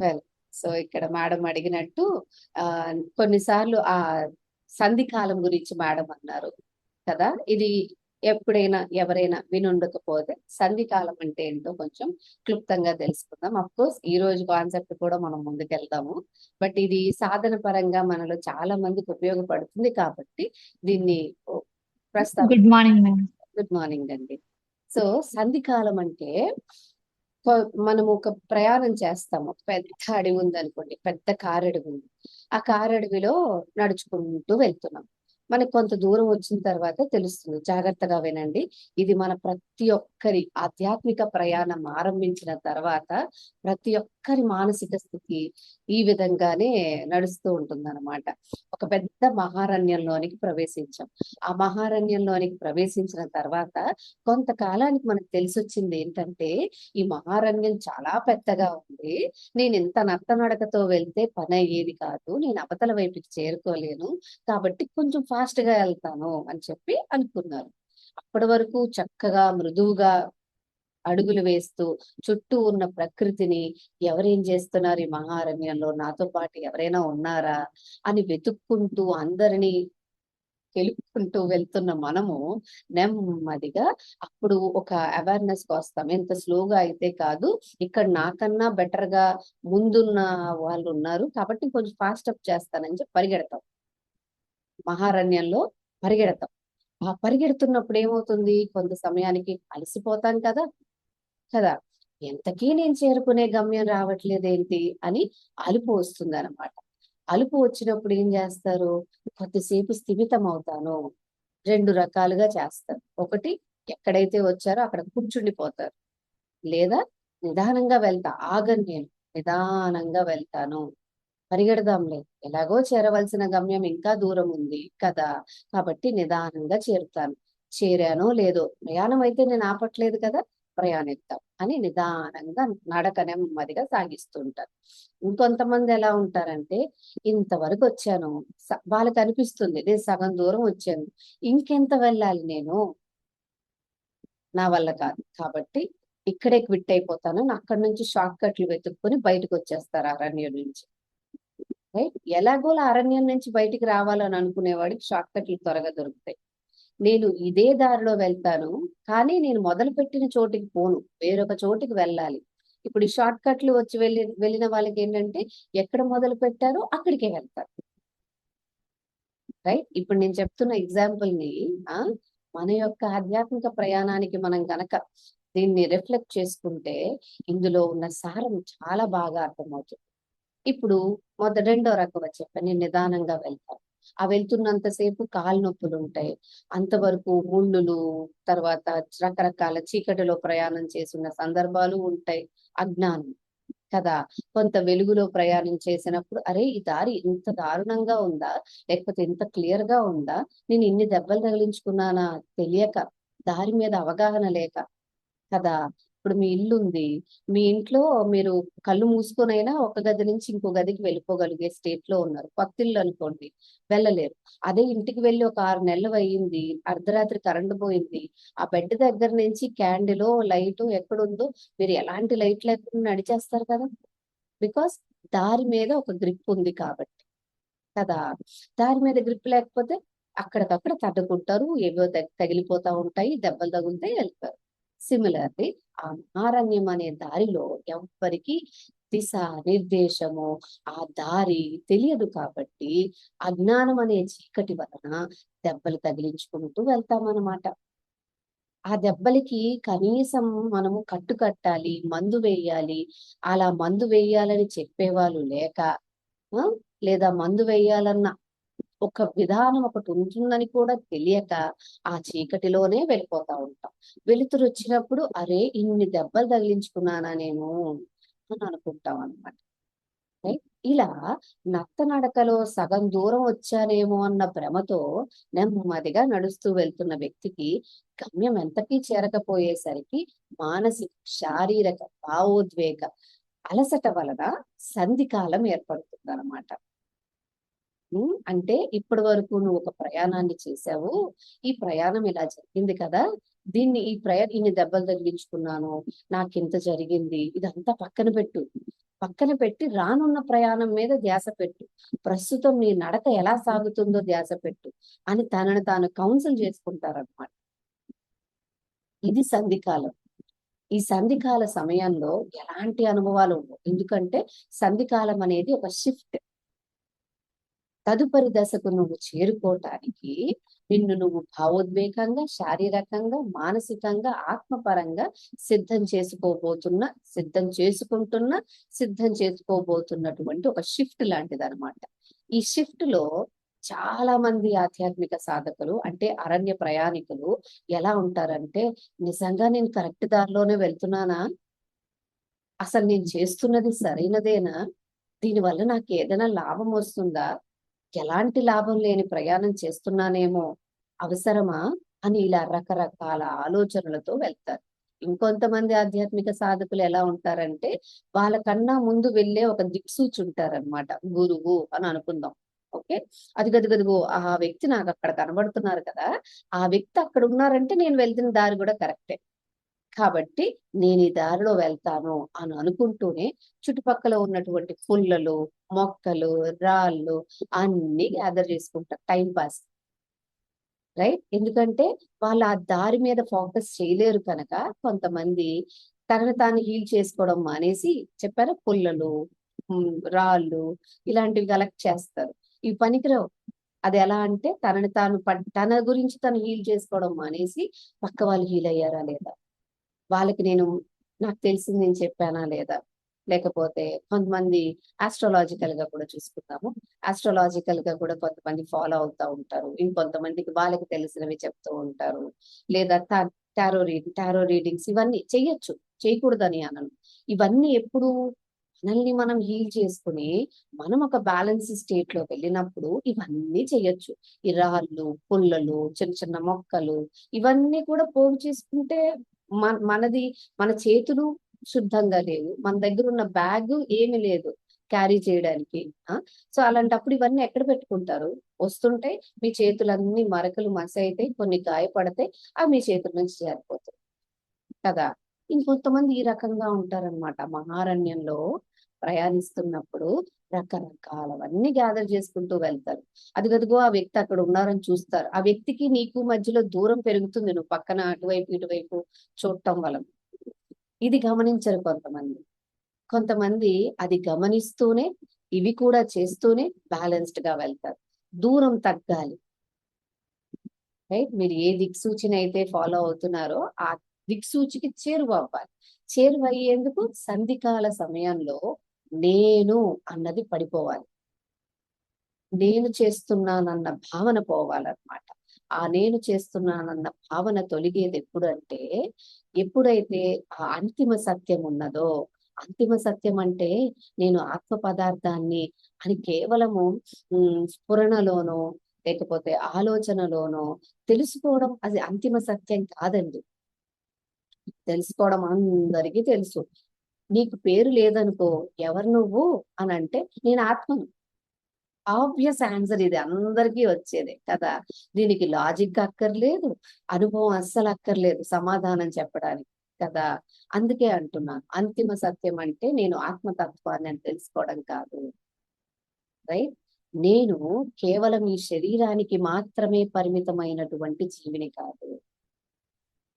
Well so ఇక్కడ madam అడిగినట్టు కొన్నిసార్లు ఆ సంధి కాలం గురించి మేడం అన్నారు కదా. ఇది ఎప్పుడైనా ఎవరైనా వినుండకపోతే సంధి కాలం అంటే ఏంటో కొంచెం క్లుప్తంగా తెలుసుకుందాం. అఫ్ కోర్స్ ఈ రోజు కాన్సెప్ట్ కూడా మనం ముందుకెళ్తాము. బట్ ఇది సాధన పరంగా మనలో చాలా మందికి ఉపయోగపడుతుంది కాబట్టి దీన్ని ప్రస్తావన. Good morning ma'am. Good morning అండి. సో సంధి కాలం అంటే మనము ఒక ప్రయాణం చేస్తాము. పెద్ద అడవి ఉంది అనుకోండి, పెద్ద కారడవి ఉంది. ఆ కారడవిలో నడుచుకుంటూ వెళ్తున్నాం. మనకి కొంత దూరం వచ్చిన తర్వాత తెలుస్తుంది, జాగ్రత్తగా వినండి. ఇది మన ప్రతి ఒక్కరి ఆధ్యాత్మిక ప్రయాణం ఆరంభించిన తర్వాత ప్రతి ఒక్కరి మానసిక స్థితి ఈ విధంగానే నడుస్తూ ఉంటుందన్నమాట. ఒక పెద్ద మహారణ్యంలోనికి ప్రవేశించాం. ఆ మహారణ్యంలోనికి ప్రవేశించిన తర్వాత కొంతకాలానికి మనకు తెలిసొచ్చింది ఏంటంటే ఈ మహారణ్యం చాలా పెద్దగా ఉంది. నేను ఇంత నత్తనడకతో వెళ్తే పని అయ్యేది కాదు. నేను అవతల వైపుకి చేరుకోలేను. కాబట్టి కొంచెం ఫాస్ట్ గా వెళ్తాను అని చెప్పి అనుకున్నారు. అప్పటి వరకు చక్కగా మృదువుగా అడుగులు వేస్తూ చుట్టూ ఉన్న ప్రకృతిని, ఎవరేం చేస్తున్నారు ఈ మహారణ్యంలో, నాతో పాటు ఎవరైనా ఉన్నారా అని వెతుక్కుంటూ అందరినీ గెలుపుకుంటూ వెళ్తున్న మనము నెమ్మదిగా అప్పుడు ఒక అవేర్నెస్ కి వస్తాం. ఎంత స్లోగా అయితే కాదు, ఇక్కడ నాకన్నా బెటర్ గా ముందున్న వాళ్ళు ఉన్నారు కాబట్టి కొంచెం ఫాస్ట్ అప్ చేస్తానని చెప్పి పరిగెడతాం. మహారణ్యంలో పరిగెడతాం. ఆ పరిగెడుతున్నప్పుడు ఏమవుతుంది, కొంత సమయానికి అలసిపోతాం కదా కదా ఎంతకీ నేను చేరుకునే గమ్యం రావట్లేదేంటి అని అలుపు వస్తుంది అనమాట. అలుపు వచ్చినప్పుడు ఏం చేస్తారు, కొద్దిసేపు స్థిమితం అవుతాను. రెండు రకాలుగా చేస్తారు. ఒకటి, ఎక్కడైతే వచ్చారో అక్కడ కూర్చుండిపోతారు. లేదా నిదానంగా వెళ్తా, ఆగను నేను, నిదానంగా వెళ్తాను. పరిగెడదాంలే, ఎలాగో చేరవలసిన గమ్యం ఇంకా దూరం ఉంది కదా, కాబట్టి నిదానంగా చేరుతాను. చేరానో లేదో, ప్రయాణం అయితే నేను ఆపట్లేదు కదా, ప్రయాణిద్దాం అని నిదానంగా నడక నెమ్మదిగా సాగిస్తుంటారు. ఇంకొంతమంది ఎలా ఉంటారంటే, ఇంతవరకు వచ్చాను, వాళ్ళకి అనిపిస్తుంది నేను సగం దూరం వచ్చాను, ఇంకెంత వెళ్ళాలి నేను, నా వల్ల కాదు కాబట్టి ఇక్కడే క్విట్ అయిపోతాను, అక్కడి నుంచి షార్ట్ కట్లు వెతుక్కుని బయటకు వచ్చేస్తారు అరణ్యం నుంచి. రైట్, ఎలాగోలా అరణ్యం నుంచి బయటికి రావాలని అనుకునేవాడికి షార్ట్ కట్లు త్వరగా దొరుకుతాయి. నేను ఇదే దారిలో వెళ్తాను, కానీ నేను మొదలు పెట్టిన చోటికి పోను, వేరొక చోటికి వెళ్ళాలి. ఇప్పుడు ఈ షార్ట్ కట్లు వచ్చి వెళ్ళిన వాళ్ళకి ఏంటంటే, ఎక్కడ మొదలు పెట్టారో అక్కడికే వెళ్తారు. రైట్, ఇప్పుడు నేను చెప్తున్న ఎగ్జాంపుల్ ని ఆ మన యొక్క ఆధ్యాత్మిక ప్రయాణానికి మనం గనక దీన్ని రిఫ్లెక్ట్ చేసుకుంటే ఇందులో ఉన్న సారం చాలా బాగా అర్థమవుతుంది. ఇప్పుడు రెండో రకం చెప్పాను, నేను నిదానంగా వెళ్తాను. ఆ వెళ్తున్నంతసేపు కాలు నొప్పులు ఉంటాయి, అంతవరకు ముళ్ళులు, తర్వాత రకరకాల చీకటిలో ప్రయాణం చేసిన సందర్భాలు ఉంటాయి. అజ్ఞానం కదా, కొంత వెలుగులో ప్రయాణం చేసినప్పుడు అరే ఈ దారి ఇంత దారుణంగా ఉందా, లేకపోతే ఇంత క్లియర్ గా ఉందా, నేను ఇన్ని దెబ్బలు తగిలించుకున్నానా తెలియక, దారి మీద అవగాహన లేక కదా. ఇప్పుడు మీ ఇల్లు ఉంది, మీ ఇంట్లో మీరు కళ్ళు మూసుకొనైనా ఒక గది నుంచి ఇంకో గదికి వెళ్ళిపోగలిగే స్టేట్ లో ఉన్నారు. కొత్త ఇల్లు అనుకోండి, వెళ్ళలేరు. అదే ఇంటికి వెళ్ళి ఒక 6 నెలలు అయ్యింది, అర్ధరాత్రి కరెంటు పోయింది, ఆ బెడ్ దగ్గర నుంచి క్యాండిలో లైట్ ఎక్కడుందో మీరు ఎలాంటి లైట్ లేకుండా నడిచేస్తారు కదా, బికాస్ దారి మీద ఒక గ్రిప్ ఉంది కాబట్టి కదా. దారి మీద గ్రిప్ లేకపోతే అక్కడికక్కడ తట్టుకుంటారు, ఏవో తగిలిపోతా ఉంటాయి, దెబ్బలు తగులుతాయి, వెళ్తారు. సిమిలర్లీ ఆ మహారణ్యం అనే దారిలో ఎవ్వరికి దిశ నిర్దేశము, ఆ దారి తెలియదు కాబట్టి అజ్ఞానం అనే చీకటి వలన దెబ్బలు తగిలించుకుంటూ వెళ్తామన్నమాట. ఆ దెబ్బలకి కనీసం మనము కట్టాలి, మందు వేయాలి. అలా మందు వేయాలని చెప్పేవాళ్ళు లేక, ఆ, లేదా మందు వేయాలన్న ఒక విధానం ఒకటి ఉంటుందని కూడా తెలియక ఆ చీకటిలోనే వెళ్ళిపోతా ఉంటాం. వెలుతురు వచ్చినప్పుడు అరే ఇన్ని దెబ్బలు తగిలించుకున్నానా నేను అని అనుకుంటాం అనమాట. రైట్, ఇలా నత్తనడకలో సగం దూరం వచ్చానేమో అన్న భ్రమతో నెమ్మదిగా నడుస్తూ వెళ్తున్న వ్యక్తికి గమ్యం ఎంతకీ చేరకపోయేసరికి మానసిక, శారీరక, భావోద్వేగ అలసట వలన సంధికాలం ఏర్పడుతుంది అనమాట. అంటే ఇప్పటి వరకు నువ్వు ఒక ప్రయాణాన్ని చేశావు, ఈ ప్రయాణం ఇలా జరిగింది కదా, దీన్ని ఈ ఇన్ని దెబ్బలు తగిలించుకున్నాను, నాకింత జరిగింది, ఇదంతా పక్కన పెట్టు. పక్కన పెట్టి రానున్న ప్రయాణం మీద ధ్యాస పెట్టు, ప్రస్తుతం నీ నడక ఎలా సాగుతుందో ధ్యాస పెట్టు అని తనను తాను కౌన్సిల్ చేసుకుంటారన్నమాట. ఇది సంధికాలం. ఈ సంధికాల సమయంలో ఎలాంటి అనుభవాలు ఉండవు. ఎందుకంటే సంధికాలం అనేది ఒక షిఫ్ట్. తదుపరి దశకు నువ్వు చేరుకోవటానికి నిన్ను నువ్వు భావోద్వేగంగా, శారీరకంగా, మానసికంగా, ఆత్మపరంగా సిద్ధం చేసుకుంటున్న, సిద్ధం చేసుకోబోతున్నటువంటి ఒక షిఫ్ట్ లాంటిది అనమాట. ఈ షిఫ్ట్ లో చాలా మంది ఆధ్యాత్మిక సాధకులు అంటే అరణ్య ప్రయాణికులు ఎలా ఉంటారంటే, నిజంగా నేను కరెక్ట్ దారిలోనే వెళ్తున్నానా, అసలు నేను చేస్తున్నది సరైనదేనా, దీనివల్ల నాకు ఏదైనా లాభం వస్తుందా, ఎలాంటి లాభం లేని ప్రయాణం చేస్తున్నానేమో, అవసరమా అని ఇలా రకరకాల ఆలోచనలతో వెళ్తారు. ఇంకొంతమంది ఆధ్యాత్మిక సాధకులు ఎలా ఉంటారంటే, వాళ్ళకన్నా ముందు వెళ్ళే ఒక దిక్సూచి ఉంటారనమాట, గురువు అని అనుకుందాం. ఓకే, అది గదిగదిగో ఆ వ్యక్తి నాకు అక్కడ కనబడుతున్నారు కదా, ఆ వ్యక్తి అక్కడ ఉన్నారంటే నేను వెళ్తున్న దారి కూడా కరెక్టే, కాబట్టి నేను ఈ దారిలో వెళ్తాను అని అనుకుంటూనే చుట్టుపక్కల ఉన్నటువంటి పుల్లలు, మొక్కలు, రాళ్ళు అన్ని గ్యాదర్ చేసుకుంటారు టైం పాస్. రైట్, ఎందుకంటే వాళ్ళు ఆ దారి మీద ఫోకస్ చేయలేరు కనుక కొంతమంది తనను తాను హీల్ చేసుకోవడం మానేసి, చెప్పారా, పుల్లలు, రాళ్ళు ఇలాంటివి కలెక్ట్ చేస్తారు. ఇవి పనికిరావు. అది ఎలా అంటే తన గురించి తను హీల్ చేసుకోవడం మానేసి పక్క వాళ్ళు హీల్ అయ్యారా లేదా, వాళ్ళకి నాకు తెలిసింది నేను చెప్పానా లేదా, లేకపోతే కొంతమంది ఆస్ట్రాలాజికల్ గా కూడా చూసుకుంటాము. ఆస్ట్రాలాజికల్ గా కూడా కొంతమంది ఫాలో అవుతా ఉంటారు, ఇంకొంతమందికి వాళ్ళకి తెలిసినవి చెప్తూ ఉంటారు. లేదా టారో రీడింగ్స్ ఇవన్నీ చెయ్యొచ్చు, చేయకూడదని అనను. ఇవన్నీ ఎప్పుడు మనల్ని మనం హీల్ చేసుకుని మనం ఒక బ్యాలెన్స్ స్టేట్ లో వెళ్ళినప్పుడు ఇవన్నీ చెయ్యొచ్చు. ఈ రాళ్ళు, పుల్లలు, చిన్న చిన్న మొక్కలు ఇవన్నీ కూడా పోగు చేసుకుంటే మనది, మన చేతులు శుద్ధంగా లేవు, మన దగ్గర ఉన్న బ్యాగ్ ఏమి లేదు క్యారీ చేయడానికి. సో అలాంటప్పుడు ఇవన్నీ ఎక్కడ పెట్టుకుంటారు, వస్తుంటే మీ చేతులన్నీ మరకలు మస అయితే కొన్ని గాయపడతాయి, అవి మీ చేతుల నుంచి జారిపోతాయి కదా. ఇంకొంతమంది ఈ రకంగా ఉంటారనమాట, మహారణ్యంలో ప్రయాణిస్తున్నప్పుడు రకరకాలవన్నీ గ్యాదర్ చేసుకుంటూ వెళ్తారు. అదిగదిగో ఆ వ్యక్తి అక్కడ ఉన్నారని చూస్తారు, ఆ వ్యక్తికి నీకు మధ్యలో దూరం పెరుగుతుంది నువ్వు పక్కన అటువైపు ఇటువైపు చూడటం వలన. ఇది గమనించరు కొంతమంది. కొంతమంది అది గమనిస్తూనే ఇవి కూడా చేస్తూనే బ్యాలెన్స్డ్ గా వెళ్తారు. దూరం తగ్గాలి. రైట్, మీరు ఏ దిక్సూచిని అయితే ఫాలో అవుతున్నారో ఆ దిక్సూచికి చేరువ అవ్వాలి. చేరువ అయ్యేందుకు సంధికాల సమయంలో నేను అన్నది పడిపోవాలి. నేను చేస్తున్నానన్న భావన పోవాలన్నమాట. ఆ నేను చేస్తున్నానన్న భావన తొలిగేది ఎప్పుడు అంటే, ఎప్పుడైతే ఆ అంతిమ సత్యం ఉన్నదో, అంతిమ సత్యం అంటే నేను ఆత్మ పదార్థాన్ని అని కేవలము స్ఫురణలోనో లేకపోతే ఆలోచనలోనో తెలుసుకోవడం అది అంతిమ సత్యం కాదండి. తెలుసుకోవడం అందరికీ తెలుసు. నీకు పేరు లేదనుకో, ఎవరు నువ్వు అని అంటే నేను ఆత్మను. ఆబ్వియస్ ఆన్సర్ ఇది, అందరికీ వచ్చేదే కదా. దీనికి లాజిక్ అక్కర్లేదు, అనుభవం అస్సలు అక్కర్లేదు సమాధానం చెప్పడానికి కదా. అందుకే అంటున్నాను, అంతిమ సత్యం అంటే నేను ఆత్మతత్వాన్ని అని తెలుసుకోవడం కాదు. రైట్, నేను కేవలం ఈ శరీరానికి మాత్రమే పరిమితమైనటువంటి జీవిని కాదు,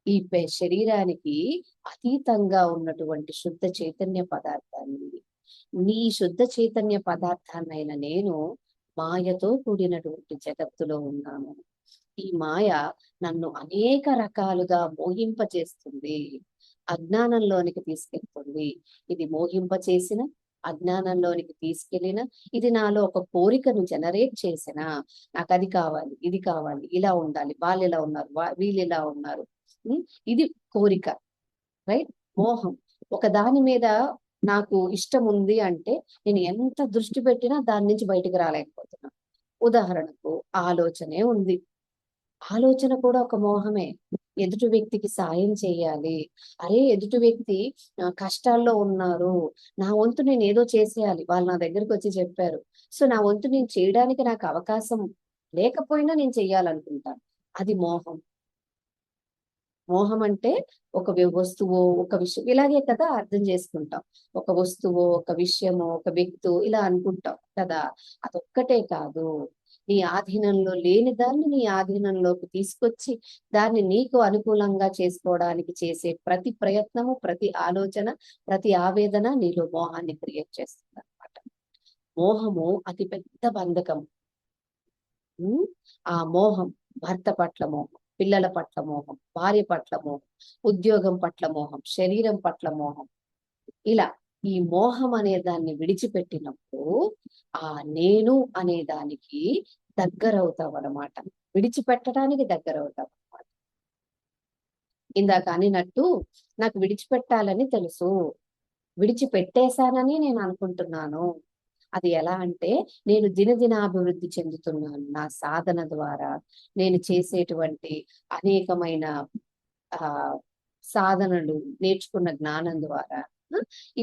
ఈ శరీరానికి అతీతంగా ఉన్నటువంటి శుద్ధ చైతన్య పదార్థాన్ని, నీ శుద్ధ చైతన్య పదార్థాన్నైన నేను మాయతో కూడినటువంటి జగత్తులో ఉన్నాను. ఈ మాయ నన్ను అనేక రకాలుగా మోహింపచేస్తుంది, అజ్ఞానంలోనికి తీసుకెళ్తుంది. ఇది మోహింపచేసిన, అజ్ఞానంలోనికి తీసుకెళ్లిన, ఇది నాలో ఒక కోరికను జనరేట్ చేసిన, నాకు అది కావాలి, ఇది కావాలి, ఇలా ఉండాలి, వాళ్ళు ఇలా ఉన్నారు, వీళ్ళు ఇలా ఉన్నారు. ఇది కోరిక. రైట్, మోహం. ఒక దాని మీద నాకు ఇష్టం ఉంది అంటే నేను ఎంత దృష్టి పెట్టినా దాని నుంచి బయటికి రాలేకపోతున్నా. ఉదాహరణకు ఆలోచనే ఉంది, ఆలోచన కూడా ఒక మోహమే. ఎదుటి వ్యక్తికి సాయం చేయాలి, అరే ఎదుటి వ్యక్తి కష్టాల్లో ఉన్నారు, నా వంతు నేను ఏదో చేసేయాలి, వాళ్ళు నా దగ్గరకు వచ్చి చెప్పారు, సో నా వంతు నేను చేయడానికి నాకు అవకాశం లేకపోయినా నేను చెయ్యాలనుకుంటాను, అది మోహం. మోహం అంటే ఒక వస్తువు, ఒక విషయం ఇలాగే కదా అర్థం చేసుకుంటాం. ఒక వస్తువు, ఒక విషయము, ఒక వ్యక్తి ఇలా అనుకుంటాం కదా. అదొక్కటే కాదు. నీ ఆధీనంలో లేని దాన్ని నీ ఆధీనంలోకి తీసుకొచ్చి దాన్ని నీకు అనుకూలంగా చేసుకోవడానికి చేసే ప్రతి ప్రయత్నము, ప్రతి ఆలోచన, ప్రతి ఆవేదన నీలో మోహాన్ని క్రియేట్ చేస్తుంది అనమాట. మోహము అతి పెద్ద బంధకం. ఉమ్, ఆ మోహం, భర్త పట్ల మోహం, పిల్లల పట్ల మోహం, భార్య పట్ల మోహం, ఉద్యోగం పట్ల మోహం, శరీరం పట్ల మోహం, ఇలా ఈ మోహం అనే దాన్ని విడిచిపెట్టినప్పుడు ఆ నేను అనే దానికి దగ్గరవుతాం అన్నమాట. విడిచిపెట్టడానికి దగ్గరవుతాం అన్నమాట. ఇందాక అనినట్టు నాకు విడిచిపెట్టాలని తెలుసు, విడిచిపెట్టేశానని నేను అనుకుంటున్నాను. అది ఎలా అంటే నేను దినదినాభివృద్ధి చెందుతున్నాను నా సాధన ద్వారా, నేను చేసేటువంటి అనేకమైన ఆ సాధనలు, నేర్చుకున్న జ్ఞానం ద్వారా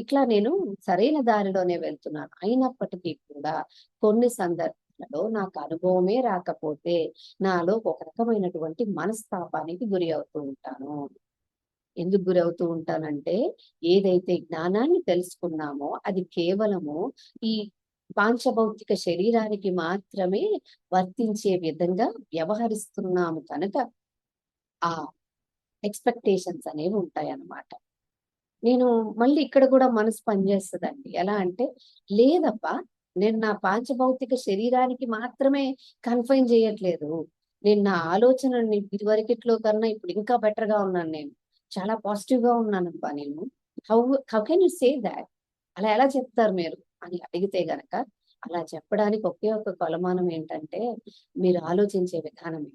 ఇట్లా నేను సరైన దారిలోనే వెళ్తున్నాను. అయినప్పటికీ కూడా కొన్ని సందర్భాలలో నాకు అనుభవమే రాకపోతే నాలో ఒక రకమైనటువంటి మనస్తాపానికి గురి అవుతూ ఉంటాను. ఎందుకు గురవుతూ ఉంటానంటే ఏదైతే జ్ఞానాన్ని తెలుసుకున్నామో అది కేవలము ఈ పాంచభౌతిక శరీరానికి మాత్రమే వర్తించే విధంగా వ్యవహరిస్తున్నాము కనుక ఆ ఎక్స్పెక్టేషన్స్ అనేవి ఉంటాయన్నమాట. నేను మళ్ళీ ఇక్కడ కూడా మనసు పనిచేస్తుందండి. ఎలా అంటే లేదబ్బా, నేను నా పాంచభౌతిక శరీరానికి మాత్రమే కన్ఫైన్ చేయట్లేదు. నేను నా ఆలోచనని ఇదివరకట్లో కన్నా ఇప్పుడు ఇంకా బెటర్ గా ఉన్నాను. నేను చాలా పాజిటివ్ గా ఉన్నానబ్బా నేను. How how can you say that? అలా ఎలా చెప్తారు మీరు అని అడిగితే గనక అలా చెప్పడానికి ఒకే ఒక కొలమానం ఏంటంటే మీరు ఆలోచించే విధానమే.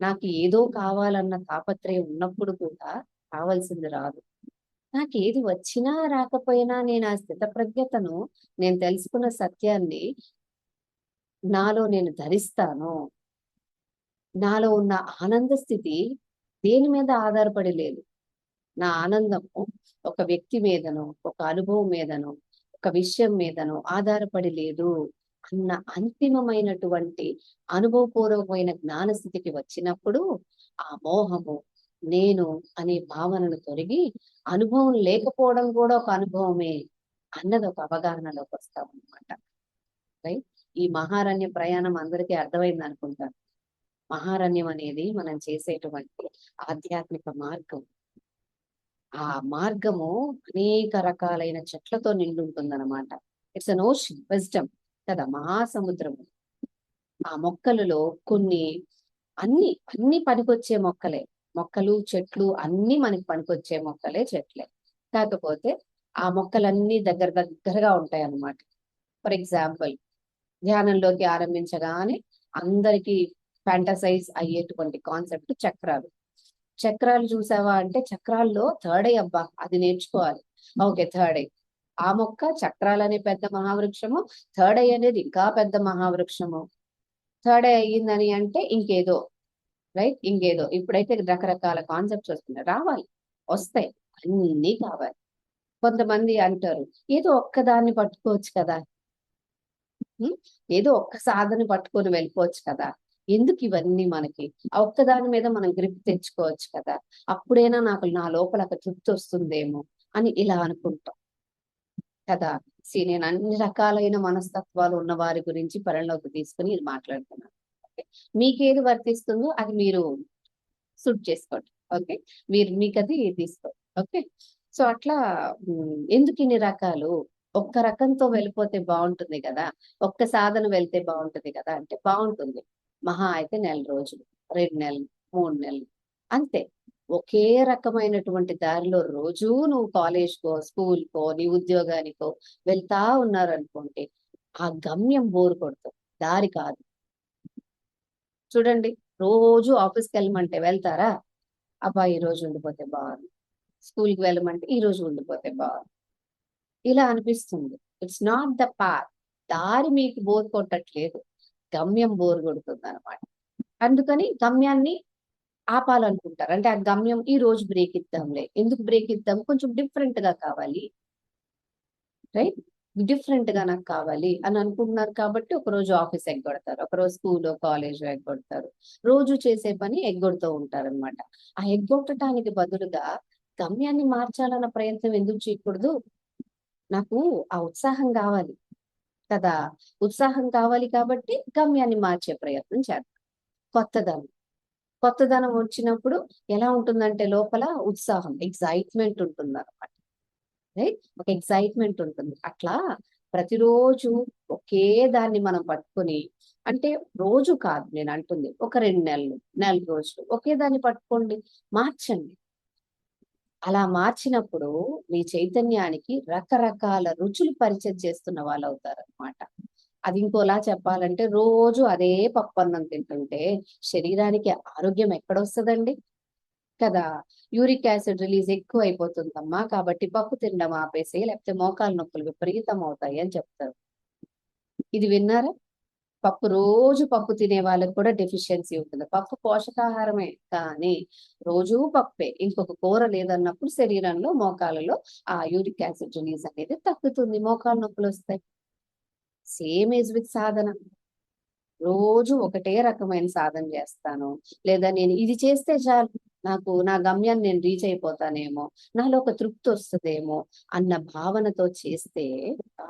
నాకు ఏదో కావాలన్న తాపత్రయం ఉన్నప్పుడు కూడా కావాల్సింది రాదు. నాకేది వచ్చినా రాకపోయినా నేను ఆ స్థితప్రజ్ఞతను, నేను తెలుసుకున్న సత్యాన్ని నాలో నేను ధరిస్తాను. నాలో ఉన్న ఆనంద స్థితి దేని మీద ఆధారపడి లేదు. నా ఆనందము ఒక వ్యక్తి మీదనో, ఒక అనుభవం మీదనో, ఒక విషయం మీదనో ఆధారపడి లేదు అన్న అంతిమమైనటువంటి అనుభవపూర్వకమైన జ్ఞాన స్థితికి వచ్చినప్పుడు ఆ మోహము, నేను అనే భావనను తొలగి అనుభవం లేకపోవడం కూడా ఒక అనుభవమే అన్నది ఒక అవగాహనలోకి వస్తాం అనమాట. రైట్. ఈ మహారణ్య ప్రయాణం అందరికీ అర్థమైంది అనుకుంటాను. మహారణ్యం అనేది మనం చేసేటువంటి ఆధ్యాత్మిక మార్గం. ఆ మార్గము అనేక రకాలైన చెట్లతో నిండి ఉంటుందన్నమాట. ఇట్స్ అన్ ఓషన్ విజ్డమ్ కదా, మహాసముద్రము. ఆ మొక్కలలో కొన్ని అన్ని పనికొచ్చే మొక్కలే. మొక్కలు, చెట్లు అన్ని మనకి పనికొచ్చే మొక్కలే, చెట్లే. కాకపోతే ఆ మొక్కలన్నీ దగ్గరగా ఉంటాయి అన్నమాట. ఫర్ ఎగ్జాంపుల్, ధ్యానంలోకి ఆరంభించగానే అందరికి ఫ్యాంటసైజ్ అయ్యేటువంటి కాన్సెప్ట్ చక్రాలు. చక్రాలు చూసావా అంటే చక్రాల్లో థర్డ్ ఐ అబ్బా అది నేర్చుకోవాలి. Okay, third I. ఆ మొక్క చక్రాలు అనే పెద్ద మహావృక్షము, థర్డ్ ఐ అనేది ఇంకా పెద్ద మహావృక్షము. థర్డ్ ఐ అయ్యిందని అంటే ఇంకేదో, రైట్, ఇంకేదో. ఇప్పుడైతే రకరకాల కాన్సెప్ట్స్ వస్తున్నాయి, రావాలి, వస్తాయి, అన్నీ కావాలి. కొంతమంది అంటారు ఏదో ఒక్కదాన్ని పట్టుకోవచ్చు కదా, ఏదో ఒక్క సాధన పట్టుకొని వెళ్ళిపోవచ్చు కదా, ఎందుకు ఇవన్నీ మనకి, ఆ ఒక్కదాని మీద మనం గ్రిప్ తెచ్చుకోవచ్చు కదా, అప్పుడైనా నాకు నా లోపల ఒక తృప్తి వస్తుందేమో అని ఇలా అనుకుంటాం కదా. నేను అన్ని రకాలైన మనస్తత్వాలు ఉన్న వారి గురించి పరిణలోకి తీసుకుని ఇది మాట్లాడుతున్నాను. ఓకే, మీకేది వర్తిస్తుందో అది మీరు సూట్ చేసుకోండి. ఓకే, మీకు అది తీసుకోండి. ఓకే, సో అట్లా ఎందుకు ఇన్ని రకాలు, ఒక్క రకంతో వెళ్ళిపోతే బాగుంటుంది కదా, ఒక్క సాధన వెళ్తే బాగుంటుంది కదా అంటే బాగుంటుంది. మహా అయితే 1 నెల రోజులు, 2 నెలలు, 3 నెలలు, అంతే. ఒకే రకమైనటువంటి దారిలో రోజూ నువ్వు కాలేజ్కో, స్కూల్కో, నీ ఉద్యోగానికో వెళ్తా ఉన్నారు అనుకోండి, ఆ గమ్యం బోరు కొడుతుంది, దారి కాదు. చూడండి, రోజు ఆఫీస్కి వెళ్ళమంటే వెళ్తారా? అబ్బా ఈ రోజు ఉండిపోతే బాగుంది. స్కూల్కి వెళ్ళమంటే ఈ రోజు ఉండిపోతే బాగుంది, ఇలా అనిపిస్తుంది. It's not the path. దారి మీకు బోర్ కొట్టట్లేదు, గమ్యం బోర్ కొడుతుంది అనమాట. అందుకని గమ్యాన్ని ఆపాలనుకుంటారు. అంటే ఆ గమ్యం ఈ రోజు బ్రేక్ ఇద్దాంలే, ఎందుకు బ్రేక్ ఇద్దాం, కొంచెం డిఫరెంట్ గా కావాలి, రైట్. డిఫరెంట్ గా నాకు కావాలి అని అనుకుంటున్నారు కాబట్టి ఒకరోజు ఆఫీస్ ఎగ్గొడతారు, ఒకరోజు స్కూల్ కాలేజ్ ఎగ్గొడతారు, రోజు చేసే పని ఎగ్గొడుతూ ఉంటారు అనమాట. ఆ ఎగ్గొట్టడానికి బదులుగా గమ్యాన్ని మార్చాలన్న ప్రయత్నం ఎందుకు చేయకూడదు? నాకు ఆ ఉత్సాహం కావాలి కదా, ఉత్సాహం కావాలి కాబట్టి గమ్యాన్ని మార్చే ప్రయత్నం చేద్దాం. కొత్తదనం కొత్తదనం వచ్చినప్పుడు ఎలా ఉంటుందంటే లోపల ఉత్సాహం, ఎగ్జైట్మెంట్ ఉంటుంది అనమాట. రైట్, ఒక ఎగ్జైట్మెంట్ ఉంటుంది. అట్లా ప్రతిరోజు ఒకే దాన్ని మనం పట్టుకొని, అంటే రోజు కాదు నేను అంటుంది, ఒక 2 నెలలు, నెల రోజులు ఒకే దాన్ని పట్టుకోండి, మార్చండి. అలా మార్చినప్పుడు మీ చైతన్యానికి రకరకాల రుచులు పరిచయం చేస్తున్న వాళ్ళు అవుతారనమాట. అది ఇంకోలా చెప్పాలంటే రోజు అదే పప్పన్నం తింటుంటే శరీరానికి ఆరోగ్యం ఎక్కడొస్తదండి కదా. యూరిక్ యాసిడ్ రిలీజ్ ఎక్కువ అయిపోతుందమ్మా, కాబట్టి పప్పు తినడం ఆపేసి, లేకపోతే మోకాలు నొప్పులు విపరీతం అవుతాయి అని చెప్తారు. ఇది విన్నారా? రోజు పప్పు తినే వాళ్ళకి కూడా డెఫిషియన్సీ ఉంటుంది. పప్పు పోషకాహారమే, కానీ రోజు పప్పే, ఇంకొక కూర లేదన్నప్పుడు శరీరంలో మోకాలలో ఆ యూరిక్ యాసిడ్ రిలీజ్ అనేది తగ్గుతుంది, మోకాలు నొప్పులు వస్తాయి. సేమ్ ఏజ్ విత్ సాధన. రోజు ఒకటే రకమైన సాధన చేస్తాను, లేదా నేను ఇది చేస్తే చాలు, నాకు నా గమ్యాన్ని నేను రీచ్ అయిపోతానేమో, నాలో ఒక తృప్తి వస్తుందేమో అన్న భావనతో చేస్తే ఆ,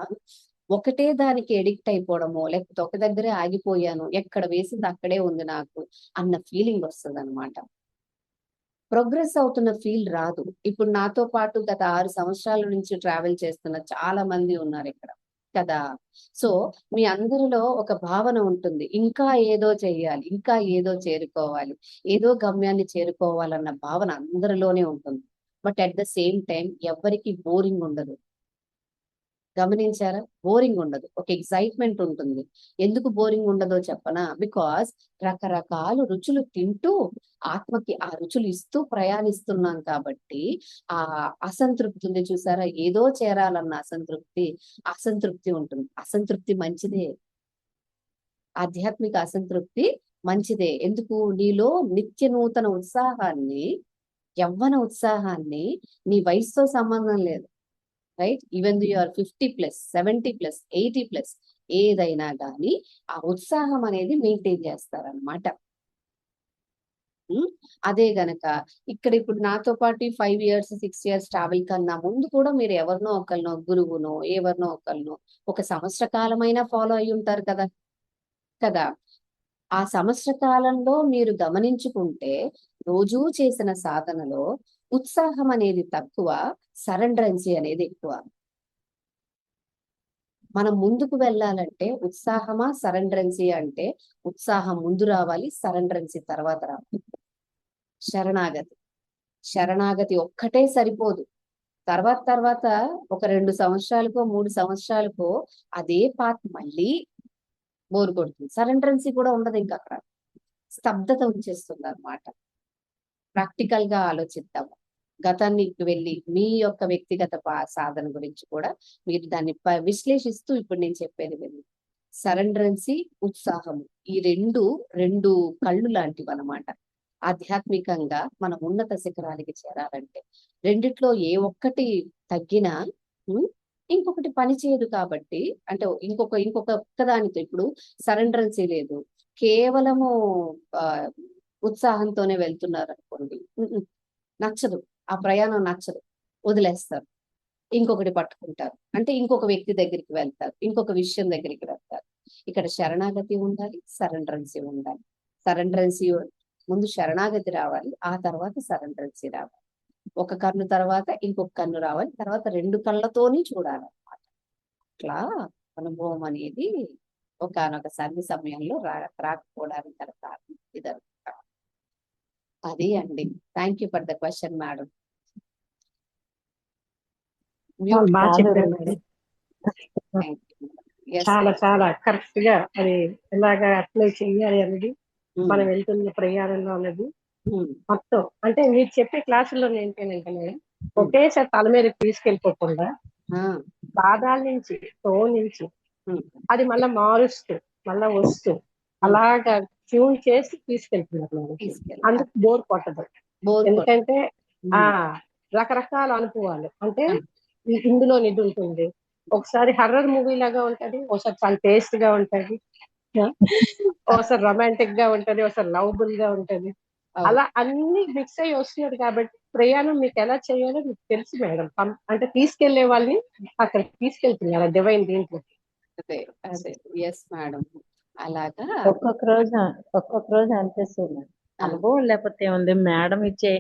ఒకటే దానికి ఎడిక్ట్ అయిపోవడమో, లేకపోతే ఒక దగ్గరే ఆగిపోయాను, ఎక్కడ వేసింది అక్కడే ఉంది నాకు అన్న ఫీలింగ్ వస్తుంది అనమాట. ప్రోగ్రెస్ అవుతున్న ఫీల్ రాదు. ఇప్పుడు నాతో పాటు గత 6 సంవత్సరాల నుంచి ట్రావెల్ చేస్తున్న చాలా మంది ఉన్నారు ఇక్కడ కదా. సో మీ అందరిలో ఒక భావన ఉంటుంది, ఇంకా ఏదో చెయ్యాలి, ఇంకా ఏదో చేరుకోవాలి, ఏదో గమ్యాన్ని చేరుకోవాలన్న భావన అందరిలోనే ఉంటుంది. But at the same time ఎవరికి బోరింగ్ ఉండదు. గమనించారా? బోరింగ్ ఉండదు, ఒక ఎగ్జైట్మెంట్ ఉంటుంది. ఎందుకు బోరింగ్ ఉండదో చెప్పనా? బికాస్ రకరకాల రుచులు తింటూ ఆత్మకి ఆ రుచులు ఇస్తూ ప్రయాణిస్తున్నాం కాబట్టి ఆ అసంతృప్తి ఉంది చూసారా, ఏదో చేరాలన్న అసంతృప్తి, అసంతృప్తి ఉంటుంది. అసంతృప్తి మంచిదే, ఆధ్యాత్మిక అసంతృప్తి మంచిదే. ఎందుకు? నీలో నిత్య నూతన ఉత్సాహాన్ని, యవ్వన ఉత్సాహాన్ని, నీ వయసుతో సంబంధం లేదు. రైట్, ఈవెన్ యు ఆర్ 50+, 70+, 80+, ఏదైనా కానీ ఆ ఉత్సాహం అనేది మెయింటైన్ చేస్తారనమాట. అదే గనక ఇక్కడ ఇప్పుడు నాతో పాటు 5 years 6 years ట్రావెల్ కన్నా ముందు కూడా మీరు ఎవరినో ఒకరినో గురువునో ఎవరినో ఒకరినో ఒక సంవత్సర కాలమైనా ఫాలో అయి ఉంటారు కదా కదా. ఆ సంవత్సర కాలంలో మీరు గమనించుకుంటే రోజూ చేసిన సాధనలో ఉత్సాహం అనేది తక్కువ, సరెండరెన్సీ అనేది ఎక్కువ. మనం ముందుకు వెళ్ళాలంటే ఉత్సాహమా సరెండరెన్సీ అంటే ఉత్సాహం ముందు రావాలి, సరెండరెన్సీ తర్వాత రావాలి. శరణాగతి, శరణాగతి ఒక్కటే సరిపోదు. తర్వాత తర్వాత ఒక 2 సంవత్సరాలకో 3 సంవత్సరాలకో అదే పార్ట్ మళ్ళీ బోరు కొడుతుంది, సరెండరెన్సీ కూడా ఉండదు ఇంకా అక్కడ, స్తబ్దత వచ్చేస్తుంది అనమాట. ప్రాక్టికల్ గా ఆలోచిద్దాము. గతానికి వెళ్ళి మీ యొక్క వ్యక్తిగత సాధన గురించి కూడా మీరు దాన్ని విశ్లేషిస్తూ ఇప్పుడు నేను చెప్పేది వెళ్ళి, సరెండరెన్సీ, ఉత్సాహము, ఈ రెండు రెండు కళ్ళు లాంటివి అనమాట. ఆధ్యాత్మికంగా మనం ఉన్నత శిఖరాలకి చేరాలంటే రెండిట్లో ఏ ఒక్కటి తగ్గినా ఇంకొకటి పని చేయదు కాబట్టి, అంటే ఇంకొక దానితో ఇప్పుడు సరెండరెన్సీ లేదు, కేవలము ఆ ఉత్సాహంతోనే వెళ్తున్నారు అనుకోండి, నచ్చదు, ఆ ప్రయాణం నచ్చదు, వదిలేస్తారు, ఇంకొకటి పట్టుకుంటారు, అంటే ఇంకొక వ్యక్తి దగ్గరికి వెళ్తారు, ఇంకొక విషయం దగ్గరికి వెళ్తారు. ఇక్కడ శరణాగతి ఉండాలి, సరెండరెన్సీ ఉండాలి. సరెండరెన్సీ ముందు శరణాగతి రావాలి, ఆ తర్వాత సరెండరెన్సీ రావాలి. ఒక కన్ను తర్వాత ఇంకొక కన్ను రావాలి, తర్వాత 2 కళ్ళతోని చూడాలన్నమాట. అట్లా అనుభవం అనేది ఒకనొక సంధి సమయంలో రాకపోవడానికి గల కారణం ఇదనమాట. అది అండి. Thank you for the question madam. బాగా చెప్పారు మేడం. చాలా చాలా కరెక్ట్ గా అది ఎలాగా అప్లై చెయ్యాలి అనేది మనం వెళ్తున్న ప్రయాణంలో అనేది మొత్తం. అంటే మీరు చెప్పే క్లాసుల్లో ఏంటంటే మేడం, ఒకేసారి తల మీద తీసుకెళ్ళిపోకుండా పాదాల నుంచి తో నుంచి అది మళ్ళా మారుస్తూ మళ్ళా వస్తూ అలాగా ట్యూన్ చేసి తీసుకెళ్తున్నారు. అందుకు బోర్ కొట్టదు. ఎందుకంటే రకరకాల అనుభవాలు, అంటే ఇందులో నిధి ఉంటుంది, ఒకసారి హర్రర్ మూవీ లాగా ఉంటది, ఒకసారి చాలా టేస్ట్ గా ఉంటది, ఒకసారి రొమాంటిక్ గా ఉంటది, ఒకసారి లవబుల్ గా ఉంటది. అవును. అలా అన్ని మిక్స్ అయ్యి వస్తున్నది కాబట్టి ప్రయాణం మీకు ఎలా చేయాలో మీకు తెలుసు మేడం. అంటే తీసుకెళ్లే వాళ్ళని అక్కడ తీసుకెళ్తున్నారు డివైన్ దీంట్లో. అదే అదే ఎస్ మేడం. అలాగా ఒక్కొక్క రోజు అనిపిస్తుంది. ఆ, అనుభవం లేకపోతే ఉంది మేడం ఇచ్చే